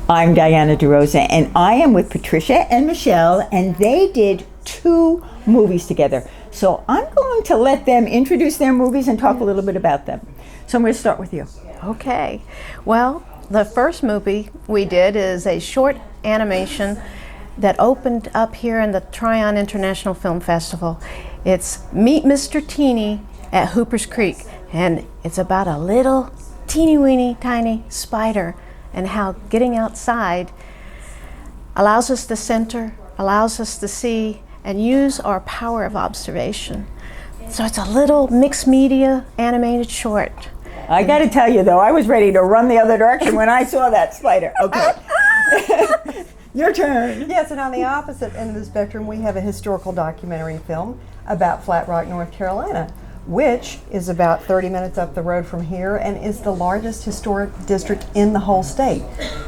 I'm Diana De Rosa, and I am with Patricia and Michelle, and they did 2 movies together. So I'm going to let them introduce their movies and talk a little bit about them. So I'm going to start with you. Okay. Well, the first movie we did is a short animation that opened up here in the Tryon International Film Festival. It's Meet Mr. Teeny at Hooper's Creek, and it's about a little teeny weeny tiny spider and how getting outside allows us to center, allows us to see and use our power of observation. So it's a little mixed media animated short. I got to tell you though, I was ready to run the other direction when I saw that spider. Okay. Your turn. Yes, and on the opposite end of the spectrum, we have a historical documentary film about Flat Rock, North Carolina, which is about 30 minutes up the road from here and is the largest historic district in the whole state.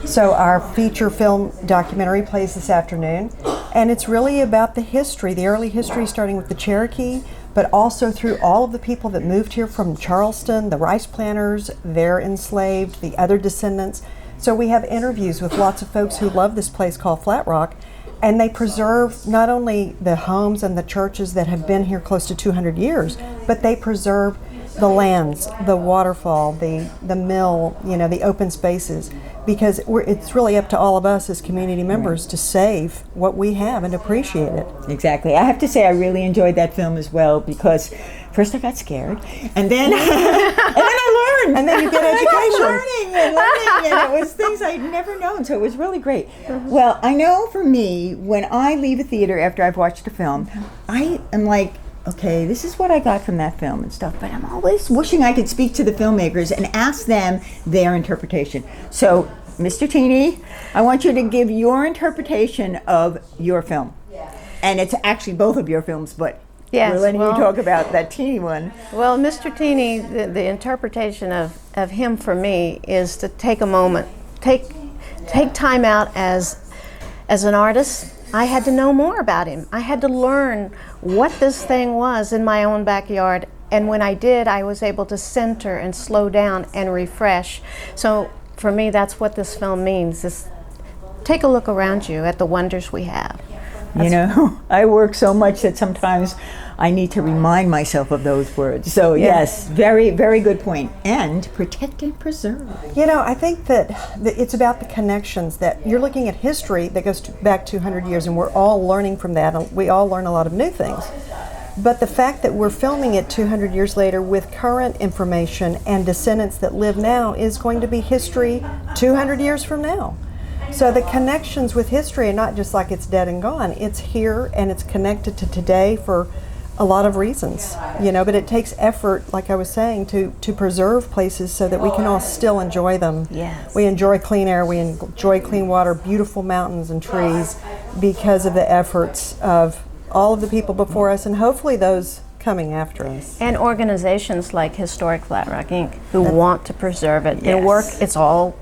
So our feature film documentary plays this afternoon, and it's really about the history, the early history starting with the Cherokee, but also through all of the people that moved here from Charleston, the rice planters, their enslaved, the other descendants. So we have interviews with lots of folks who love this place called Flat Rock, and they preserve not only the homes and the churches that have been here close to 200 years, but they preserve the lands, the waterfall, the mill, the open spaces, because it's really up to all of us as community members to save what we have and appreciate it. Exactly. I have to say I really enjoyed that film as well, because first I got scared, and then I learned. And then you get education. learning, and it was things I'd never known, so it was really great. Well, I know for me, when I leave a theater after I've watched a film, I am like, okay, this is what I got from that film and stuff, but I'm always wishing I could speak to the filmmakers and ask them their interpretation. So, Mr. Teeny, I want you to give your interpretation of your film. And it's actually both of your films, but Yes, we're letting you talk about that teeny one. Well, Mr. Teeny, the interpretation of him for me is to take a moment, take time out as an artist. I had to know more about him. I had to learn what this thing was in my own backyard, and when I did, I was able to center and slow down and refresh. So for me, that's what this film means, is take a look around you at the wonders we have. I work so much that sometimes I need to remind myself of those words. So yes, very, very good point. And protect and preserve. I think that it's about the connections, that you're looking at history that goes back 200 years, and we're all learning from that, and we all learn a lot of new things. But the fact that we're filming it 200 years later with current information and descendants that live now is going to be history 200 years from now. So the connections with history are not just like it's dead and gone. It's here and it's connected to today for a lot of reasons, but it takes effort, like I was saying, to preserve places so that we can all still enjoy them. Yes. We enjoy clean air, we enjoy clean water, beautiful mountains and trees because of the efforts of all of the people before us and hopefully those coming after us. And organizations like Historic Flat Rock Inc. who want to preserve it. They work, it's all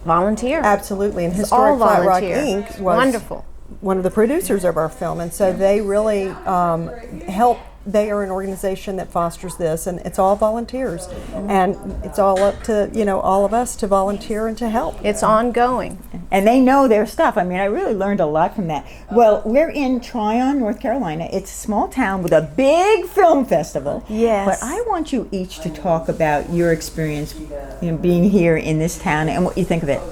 volunteer. Absolutely, and It's Historic all Flat Rock volunteer. Inc. was wonderful. One of the producers of our film, and so they really help. They are an organization that fosters this, and it's all volunteers, and it's all up to all of us to volunteer and to help. It's ongoing. And they know their stuff. I mean, I really learned a lot from that. Well, we're in Tryon, North Carolina. It's a small town with a big film festival. Yes. But I want you each to talk about your experience being here in this town and what you think of it.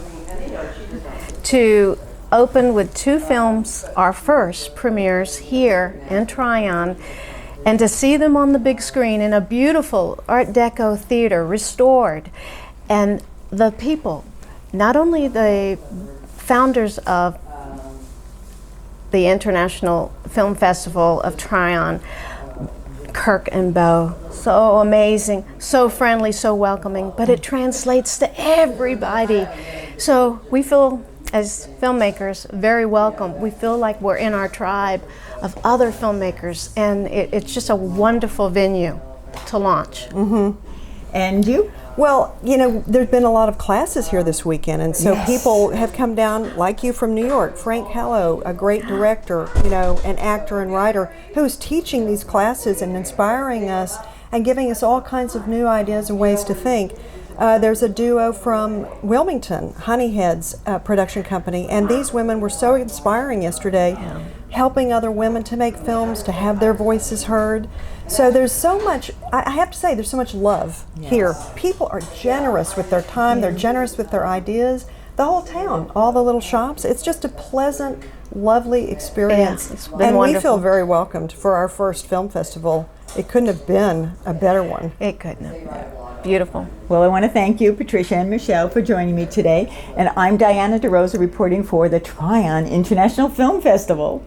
To open with 2 films, our first premieres here in Tryon, and to see them on the big screen in a beautiful Art Deco theater, restored, and the people, not only the founders of the International Film Festival of Tryon, Kirk and Bo, so amazing, so friendly, so welcoming, but it translates to everybody. So we feel, as filmmakers, very welcome. We feel like we're in our tribe of other filmmakers, and it's just a wonderful venue to launch. Mm-hmm. And you? Well, there's been a lot of classes here this weekend, and so people have come down, like you from New York. Frank Hallow, a great director, an actor and writer, who's teaching these classes and inspiring us and giving us all kinds of new ideas and ways to think. There's a duo from Wilmington, Honeyhead's production company, and these women were so inspiring yesterday, helping other women to make films, to have their voices heard. So there's so much, I have to say, there's so much love here. People are generous with their time, they're generous with their ideas. The whole town, all the little shops, it's just a pleasant, lovely experience. Yeah, it's been and wonderful. we feel very welcomed for our first film festival. It couldn't have been a better one. It couldn't have been. Beautiful. Well, I want to thank you, Patricia and Michelle, for joining me today. And I'm Diana De Rosa reporting for the Tryon International Film Festival.